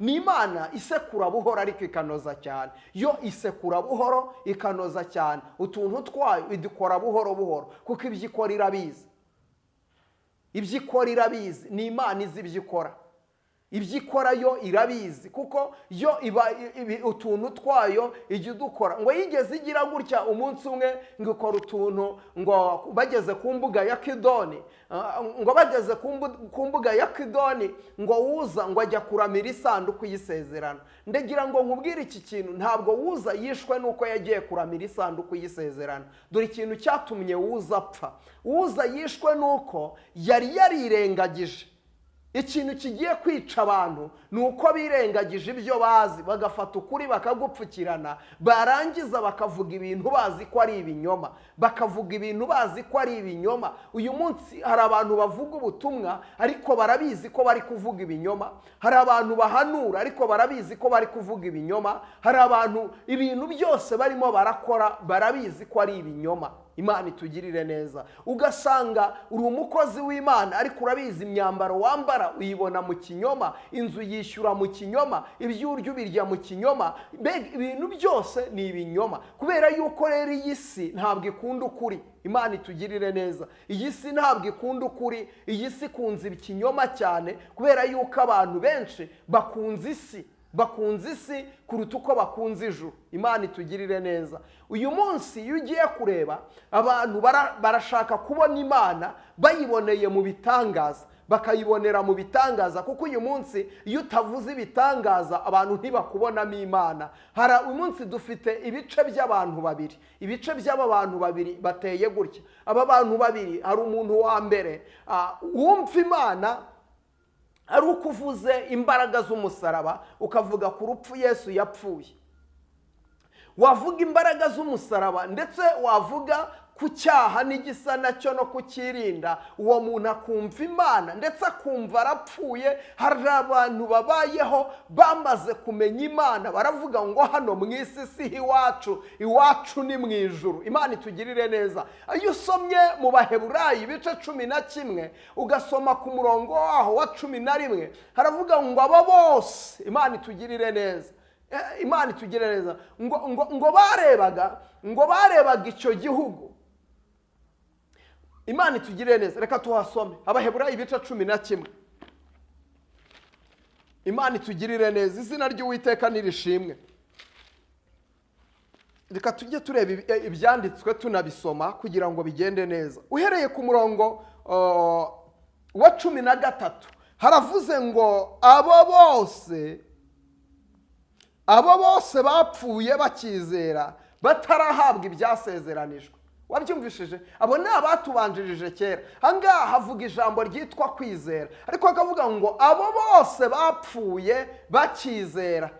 Ni Imana isekura buhoro ariko ikanoza cyane. Yo isekura buhoro ikanoza cyane, utuntu twayo idukora buhoro buhoro, kuko ibyo ikora irabizi. Ibyo ikora irabizi, ni Imana izi ibyo ikora. Ibyo ikora yo irabizi, kuko yo utuntu twayo ijya udukora. Ngo yigeze igira gutya umunsi umwe, ngo ikora utuntu, ngo bageze ku mbuga ya Kidoni, ngo wuza ngo ajya kuramira isanduku y'isezerano. Ndagira ngo nkubwire iki kintu, ntabwo wuza yishwe nuko yagiye kuramira isanduku y'isezerano. Dore ikintu cyatumye wuza apfa. Wuza yishwe nuko yari yarirengagije. Ikintu kigiye kwica abantu ni uko birengagije ibyo bazi, bagafata ukuri bakagupfukirana, barangiza bakavuga ibintu bazi ko ari ibinyoma, Uyu munsi hari abantu bavuga ubutumwa ariko barabizi ko bari kuvuga ibinyoma. Hari abantu bahanura ariko barabizi ko bari kuvuga ibinyoma. Hari abantu ibintu byose barimo barakora barabizi ko ari ibinyoma. Imana itugirire neza. Ugasanga uri umukozi w'Imana ariko urabizi imyambaro wambara uyibona mu kinyoma, inzu yishyura mu kinyoma, ibyo urya ubirya mu kinyoma, ibintu byose ni ibinyoma. Kubera yuko rero iyi si ntabwo ikunda ukuri. Imana itugirire neza. Iyi si ntabwo ikunda ukuri, iyi si ikunze ikinyoma cyane, kubera yuko abantu benshi bakunze isi kuruta uko bakunze ijuru. Imana itugirire neza. Uyu munsi iyo ugiye kureba, abantu barashaka kubona Imana bayiboneye mu bitangaza, bakayibonera mu bitangaza, kuko uyu munsi iyo utavuze ibitangaza abantu ntibakubonamo Imana. Uyu munsi dufite ibice by'abantu babiri. Ibice by'aba bantu babiri bateye gutya. Aba bantu babiri, hari umuntu wa mbere wumva Imana ari uko uvuze imbaraga z'umusaraba, ukavuga ku rupfu Yesu yapfuye. Wavuga imbaraga z'umusaraba, ndetse wavuga ku cyaha n'igisa nacyo no kukirinda, uwo muntu akumva Imana ndetse akumva arapfuye. Hari abantu babayeho bamaze kumenya Imana, baravuga ngo hano mu isi si iwacu ni mu ijuru. Imana itugirire neza. Iyo usomye mu Baheburayo ibice 11 ugasoma ku murongo waho wa 11, haravuga ngo abo bose, Imana itugirire neza, Imana itugirire neza, ngo barebaga icyo gihugu. Imana itugirire neza. Reka tuhasome Abaheburayo ibice 11. Imana itugirire neza. Izina ry'Uwiteka nirishimwe. Reka tujye tureba ibyanditswe tunabisoma kugira ngo bigende neza. Uhereye ku murongo wa 13, haravuze ngo abo bose bapfuye bakizera batarahabwa ibyasezeranijwe. Wabyumvishije? Abo ni abatubanjirije kera. Ahangaha havuga ijambo ryitwa kwizera, ariko akavuga ngo abo bose bapfuye bakizera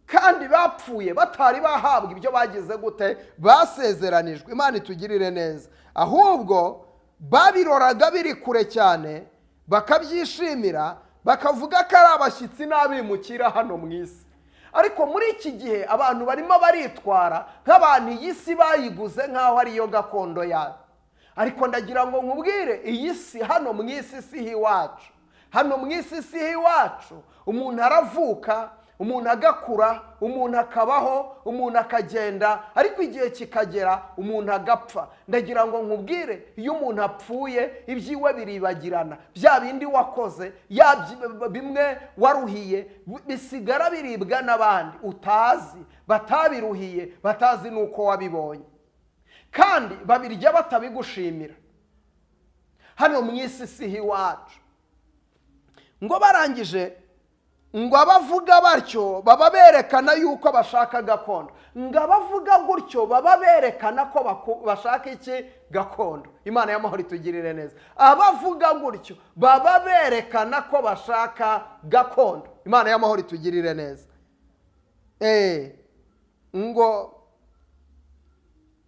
kandi bapfuye batari bahabwa ibyo bagize gute, basezeranijwe. Imana itugirire neza. Ahubwo babiroraga biri kure cyane, bakabyishimira, bakavuga ko ari abashyitsi n'abimukira hano mu isi. Ariko muri iki gihe abantu barimo baritwara nk'abantu iyi si bayiguze nk'aho ari yo gakondo yabo. Ariko ndagira ngo nkubwire, iyi si hano mu isi si iwacu. Hano mu isi si iwacu. Umuntu aravuka, umuntu agakura, umuntu akabaho, umuntu akagenda, ariko igihe kikagera umuntu agapfa. Ndagira ngo nkubwire, iyo umuntu apfuye ibyiwe biribagirana, bya bindi wakoze, bimwe waruhiye bisigara biribwa n'abandi utazi, batabiruhiye, batazi nuko wabibonye, kandi babirya batabigushimira. Hano mu isi si iwacu. Ngo barangije, ngo abavuga batyo baba berekana yuko bashaka gakondo. Ngo abavuga gutyo baba berekana ko bashaka iki? Gakondo. Imana y'amahoro itugirire neza. Abavuga gutyo baba berekana ko bashaka gakondo. Imana y'amahoro itugirire neza. Ngo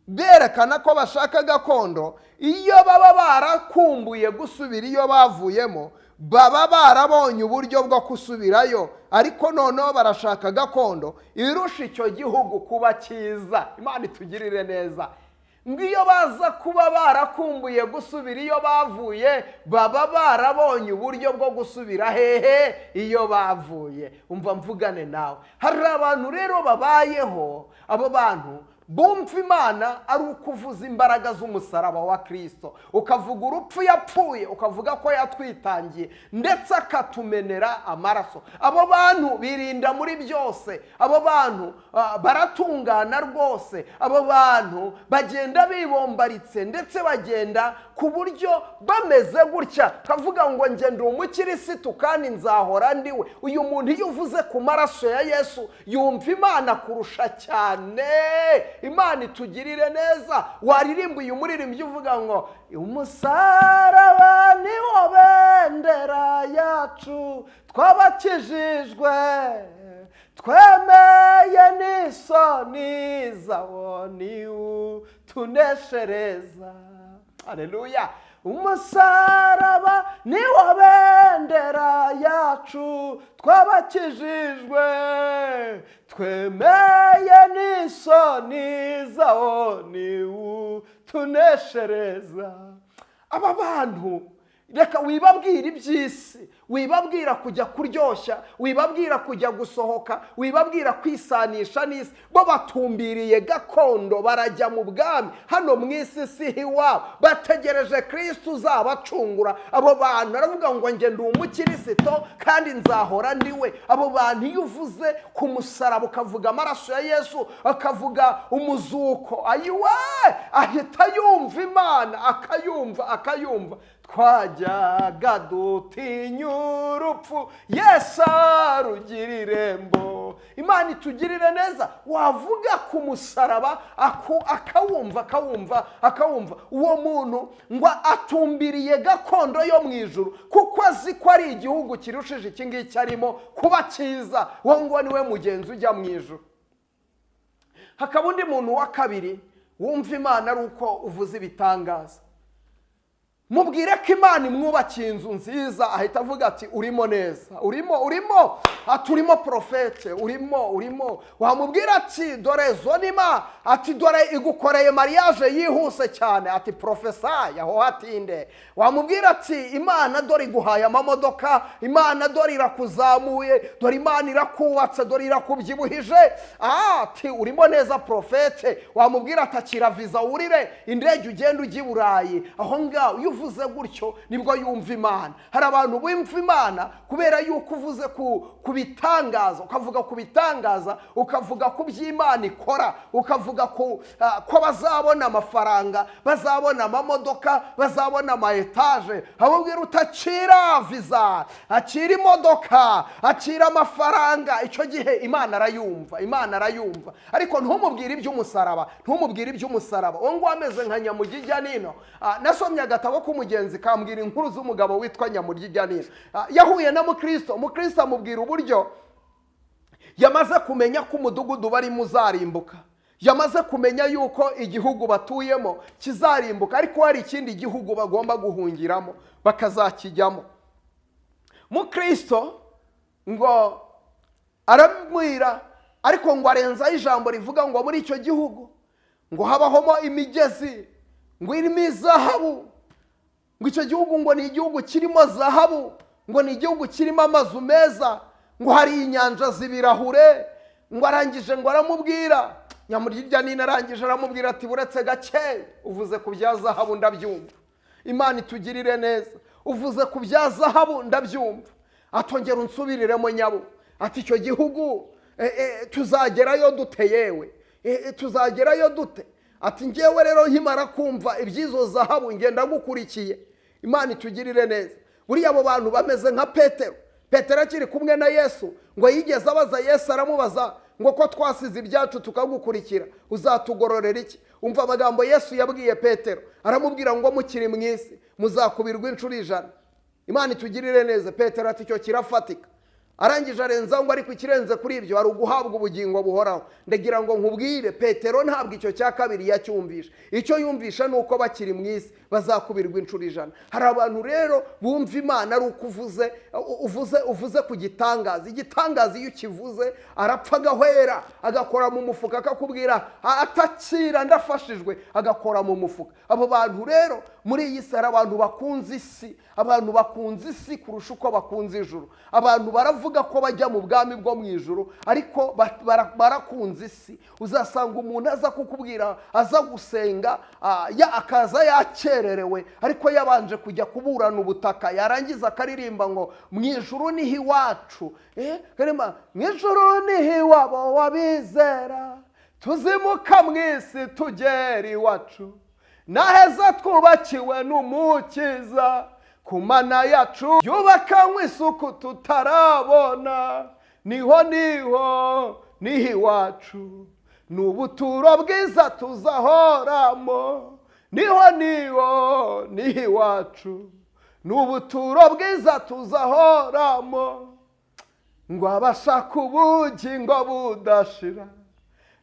berekana ko bashaka gakondo, iyo baba barakumbuye gusubira iyo bavuyemo, baba barabonye uburyo bwo kusubirayo, ariko noneho barashaka gakondo irusha icyo gihugu kuba cyiza. Imana itugirire neza. Ngiyo baza kuba barakumbuye gusubira iyo bavuye, baba barabonye uburyo bwo gusubira hehe? Iyo bavuye. Umva mvugane nawe, hari abantu rero babayeho, abo bantu bumva Imana ari ukuvuza imbaraga z'umusaraba wa Kristo, ukavuga urupfu yapfuye, ukavuga ko yatwitangiye ndetse akatumenera amaraso. Abo bantu birinda muri byose, abo bantu baratungana rwose, abo bantu bagenda bibombaritse ndetse bagenda ku buryo bameze gutya, kavuga ngo nge ndi umukirisitu kandi nzahora ndiwe. Uyu muntu iyo uvuze ku maraso ya Yesu yumva Imana kurusha cyane. Imana itugirire neza. Waririmba uyu muririmbyi uvuga ngo umusaraba niwo bendera yacu, twabakijijwe twemeye n'isoni zawo niwo tuneshereza. Haleluya. Umusaraba niwo bendera yacu, twabakijijwe twemeye n'isoni zawo niwo tuneshereza. Aba bantu reka wibabwira iby'isi, wibabwira kujya kuryoshya, wibabwira kujya gusohoka, wibabwira kwisanisha n'isi. Bo batumbiriye gakondo, barajya mu bwami. Hano mu isi si iwabo, bategereje Kristo uzabacungura. Abo bantu aravuga ngo nge ndi umukirisito kandi nzahora ndiwe. Abo bantu iyo uvuze ku musaraba, ukavuga amaraso ya Yesu, akavuga umuzuko, ayiwe ahita yumva Imana, akayumva. Twajyaga dutinya urupfu, Yesu arugira irembo. Imana itugirire neza. Wavuga ku musaraba akawumva. Uwo muntu ngo atumbiriye gakondo yo mu ijuru, kuko azi ko ari igihugu kirushije iki ngiki arimo kuba cyiza. Uwo ngo niwe mugenzi ujya mu ijuru. Hakaba undi muntu wa kabiri wumva Imana ari uko uvuze ibitangaza. Mubwire ko Imana imwubakiye inzu nziza, ahita avuga ati urimo neza, urimo ati urimo profete, urimo. Wamubwira ati dore zonima, ati dore igukoreye mariage yihuse cyane, ati profesa yaho hatinde. Wamubwira ati Imana dore iguhaye amamodoka, Imana dore irakuzamuye, dore Imana irakubatse, dore irakubyibuhije, ati urimo neza profete. Wamubwira ati akira visa urire indege ugenda ujya i Burayi. Aho ngaho uvuze gutyo nibwo yumva Imana. Hari abantu bumva Imana kubera yuko uvuze ku bitangaza, ukavuga ku bitangaza, ukavuga ku by'Imana ikora, ukavuga ko bazabona amafaranga, bazabona amamodoka, bazabona ama etaje. Abubwira utacira viza, acira imodoka, acira amafaranga, icyo gihe Imana arayumva, Imana arayumva. Ariko ntumubwire iby'umusaraba, ntumubwire iby'umusaraba. Uwo ngo ameze nka Nyamurya nino. Nasomye agatabo k'umugenzi kambwira inkuru z'umugabo witwa Nyamurya nino. Yahuye na Mukristo, Mukristo amubwira uburyo yamaze kumenya ko umudugudu barimo uzarimbuka, yamaze kumenya yuko igihugu batuyemo kizarimbuka, ariko hari ikindi gihugu bagomba guhungiramo bakazakijyamo. Mukristo ngo aramwira, ariko ngo arenzaho ijambo rivuga ngo muri icyo gihugu ngo habahomo imigezi, ngo irimo izahabu, ngo icyo gihugu ngo ni igihugu kirimo zahabu, ngo ni igihugu kirimo amazu meza, ngo hari inyanja z'ibirahure. Ngo arangije ngo aramubwira, Nyamurya nino arangije aramubwira ati buretse gake, uvuze ku bya zahabu ndabyumva, Imana itugirire neza, uvuze ku bya zahabu ndabyumva, atongera unsubiriremo nyabo, ati icyo gihugu tuzagerayo dute yewe, tuzagerayo dute? Ati ngewe rero nkimara kumva ibyizo zahabu ngenda gukurikiye, Imana itugirire neza. Buriya abo bantu bameze nka Petero. Petero akiri kumwe na Yesu, ngo yigeze abaza Yesu, aramubaza ngo ko twasize ibyacu tukagukurikira uzatugororera iki? Umva amagambo Yesu yabwiye Petero, aramubwira ngo mukiri mu isi muzakubirwa inshuro 100. Imana itugirire neza. Petero ati icyo kirafatika. Arangije arenza ngo ariko ikirenze kuri ibyo hari uguhabwa ubugingo buhoraho. Ndagira ngo nkubwire, Petero ntabwo icyo cya kabiri yacyumvisha. Icyo yumvisha nuko bakiri mu isi bazakubirwa inshuro 100. Hari abantu rero bumva Imana ari uko uvuze ku gitangaza. Igitangaza iyo ukivuze arapfa agahwera, agakora mu mufuka, akakubwira atakira ndafashijwe, agakora mu mufuka. Abo bantu rero muri iyi si hari abantu bakunze isi, abantu bakunze isi kurusha uko bakunze ijuru. Abantu baravuga ko bajya mu bwami bwo mu ijuru, ariko barakunze isi. Uzasanga umuntu aza kukubwira, aza gusenga, akaza yakererewe, ariko yabanje kujya kuburana ubutaka, yarangiza akaririmba ngo mu ijuru niho iwacu, mu ijuru niho iwabo wabizera, tuzimuka mu isi tugera iwacu, naheza twubakiwe n'umukiza, ku mana yacu yubakanywe isuku tutarabona, niho iwacu, n'ubuturo bwiza tuzahoramo, niho iwacu, n'ubuturo bwiza tuzahoramo. Ngo abashaka ubugingo budashira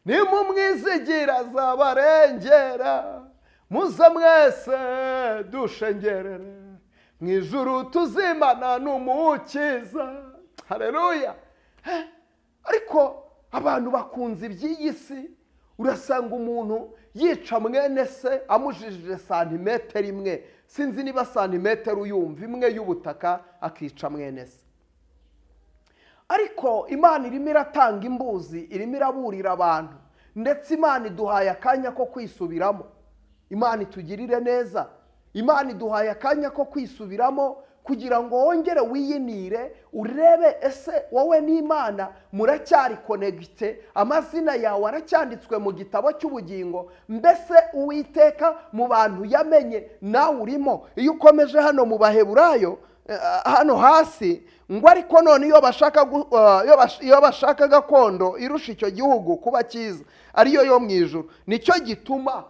nimumwizigira azabarengera, muze mwese dushengerere, mu ijuru tuzimana n'umukiza. Haleluya. Ariko abantu bakunze iby'iyi si, urasanga umuntu yica mwene se amujijije santimetero imwe, sinzi niba santimetero uyumva, imwe y'ubutaka, akica mwene se. Ariko Imana irimo iratanga imbuzi, irimo iraburira abantu, ndetse Imana iduhaye akanya ko kwisubiramo. Imana itugirire neza. Imana iduhaye akanya ko kwisubiramo kugira ngo wongere wiyinire, urebe ese wowe n'Imana muracyari konegite, amazina yawe aracyanditswe mu gitabo cy'ubugingo, mbese Uwiteka mu bantu yamenye nawe urimo. Iyo ukomeje hano mu Baheburayo hano hasi ngo ariko none iyo bashaka gakondo irusha icyo gihugu kuba cyiza, ariyo yo mu ijuru, nicyo gituma.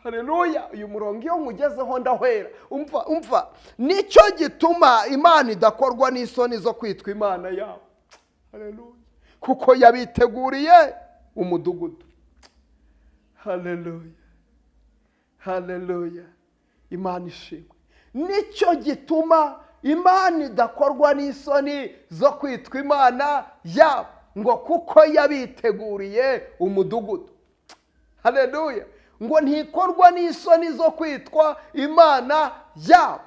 Haleluya. Uyu murongo iyo nkugezeho ndahwera. Umva, nicyo gituma Imana idakorwa n'isoni zo kwitwa Imana yawe. Haleluya. Kuko yabiteguriye umudugudu. Haleluya. Haleluya. Imana ishimwe. Nicyo gituma Imana idakorwa n'isoni zo kwitwa Imana yawe, ngo kuko yabiteguriye umudugudu. Haleluya. Ngo ntikorwa n'isoni zo kwitwa Imana yawe.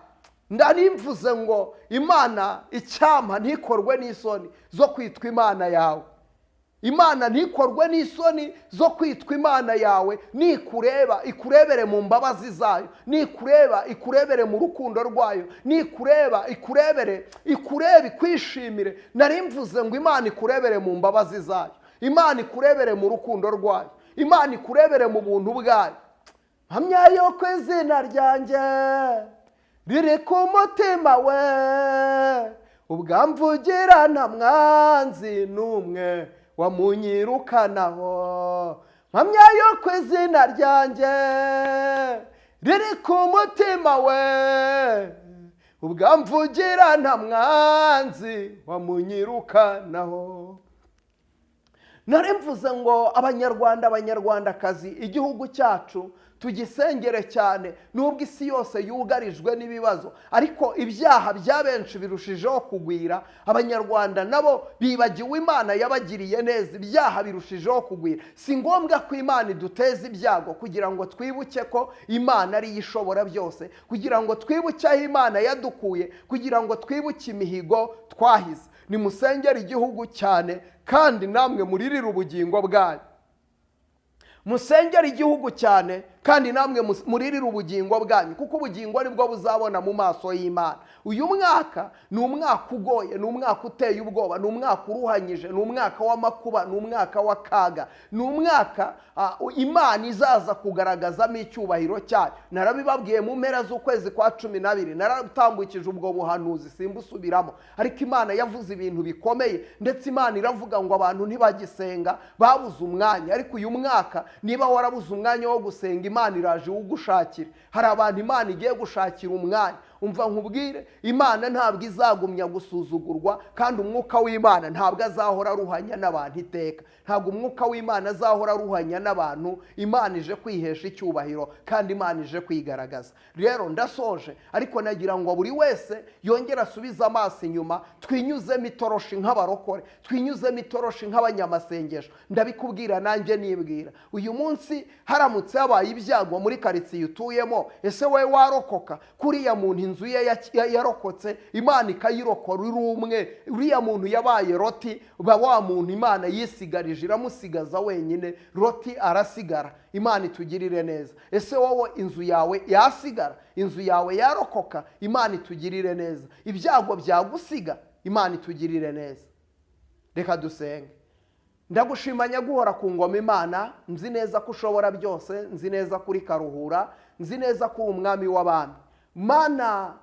Ndarimvuze ngo Imana icyampa ntikorwe n'isoni zo kwitwa Imana yawe. imana ntikorwe n'isoni zo kwitwa imana yawe, nikureba ikurebere mu mbabazi zayo, nikureba ikurebere mu rukundo rwayo, nikureba ikurebere ikwishimire. Nari mvuze ngo imana ikurebere mu mbabazi zayo, imana ikurebere mu rukundo rwayo, imana ikurebere mu buntu bwayo. Mpamya yuko izina ryanjye riri ku mutima we, ubwamvugira nta mwanzi n'umwe wamunyirukanaho. Mpamya yuko izina ryanjye riri ku mutima we, ubwamvugira nta mwanzi wamunyirukanaho. Nari mvuze ngo abanyarwanda, abanyarwandakazi, igihugu cyacu tugisengere cyane. Nubwo isi yose yugarijwe n'ibibazo, ariko ibyaha bya benshi birushijeho kugwira. Abanyarwanda nabo bibagiwe imana yabagiriye neza, ibyaha birushijeho kugwira. Si ngombwa ko imana iduteza ibyago kugira ngo twibuke ko imana ari ishobora byose, kugira ngo twibuke aho imana yadukuye, kugira ngo twibuke imihigo twahize. Nimusengere igihugu cyane, kandi namwe muririre ubugingo bwanyu. Musengere igihugu cyane, kandi namwe muririre ubugingo bwanyu, kuko ubugingo nibwo buzabona mu maso y'Imana. Uyu mwaka ni umwaka ugoye, ni umwaka uteye ubwoba, ni umwaka uruhanyije, ni umwaka w'amakuba, ni umwaka w'akaga, ni umwaka Imana izaza kugaragazamo icyubahiro cyayo. Narabibabwiye mu mpera z'ukwezi kwa 12, naratambukije ubwo buhanuzi simbusubiramo, ariko Imana yavuze ibintu bikomeye, ndetse Imana iravuga ngo abantu ntibagisenga, babuze umwanya. Ariko uyu mwaka niba warabuze umwanya wo gusenga, Imana iraje ugushakira. Hari abantu Imana igiye gushakira umwanya. Umva nkubwire, Imana ntabwo izagumya gusuzugurwa, kandi umwuka w'Imana ntabwo azahora aruhanya n'abantu iteka. Ntabwo umwuka w'Imana azahora aruhanya n'abantu. Imana ije kwihesha icyubahiro, kandi Imana ije kwigaragaza. Rero ndasoje, ariko nagira ngo buri wese yongere asubize amaso inyuma, twinyuzemo itoroshi nk'abarokore, twinyuzemo itoroshi nk'abanyamasengesho. Ndabikubwira nanjye nibwira, uyu munsi haramutse habaye ibyago muri karitsiye utuyemo, ese we warokoka? Kuriya muntu inzu ye yarokotse, Imana ikayirokora uri umwe. Uriya muntu yabaye Loti, wa muntu Imana yisigarije iramusigaza wenyine, Loti arasigara. Imana itugirire neza. Ese wowe inzu yawe yasigara? Inzu yawe yarokoka? Imana itugirire neza. Ibyago byagusiga? Imana itugirire neza. Reka dusenge. Ndagushima nyaguhora ku ngoma Imana, nzi neza ko ushobora byose, nzi neza kuri karuhura, nzi neza ko uri umwami w'abami. Mana,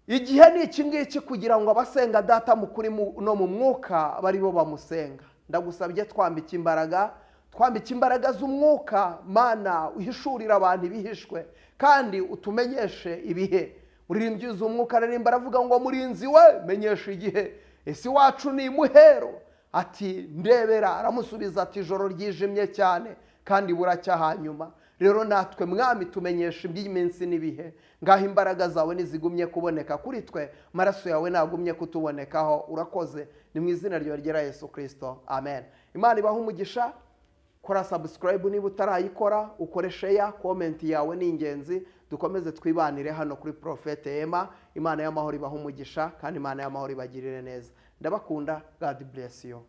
igihe ni iki ngiki kugira ngo abasenga data mukuri no mu mwuka bari bo bamusenga. Ndagusabye twambike imbaraga z'umwuka. Mana, uhishurira abantu ibihishwe, kandi utumenyeshe ibihe. Muririmbyi z'umwuka aririmba aravuga ngo murinzi we, menyesha igihe. Ese wacu ni muhero. Ati ndebera. Aramusubiza ati ijoro ryijimye cyane, kandi buracya hanyuma. Rero natwe mwami tumenyesha iby'iminsi n'ibihe. Ngaho imbaraga zawe nizigumye kuboneka kuri twe, amaraso yawe nagumye kutubonekaho. Urakoze, ni mu izina rya Yesu Kristo, amen. Imana ibahe umugisha. Kora subscribe niba utarayikora, ukore share, comment yawe ni ingenzi. Dukomeze twibanire hano kuri Prophete Emma. Imana y'amahoro ibahe umugisha, kandi Imana y'amahoro ibagirire neza. Ndabakunda. God bless you.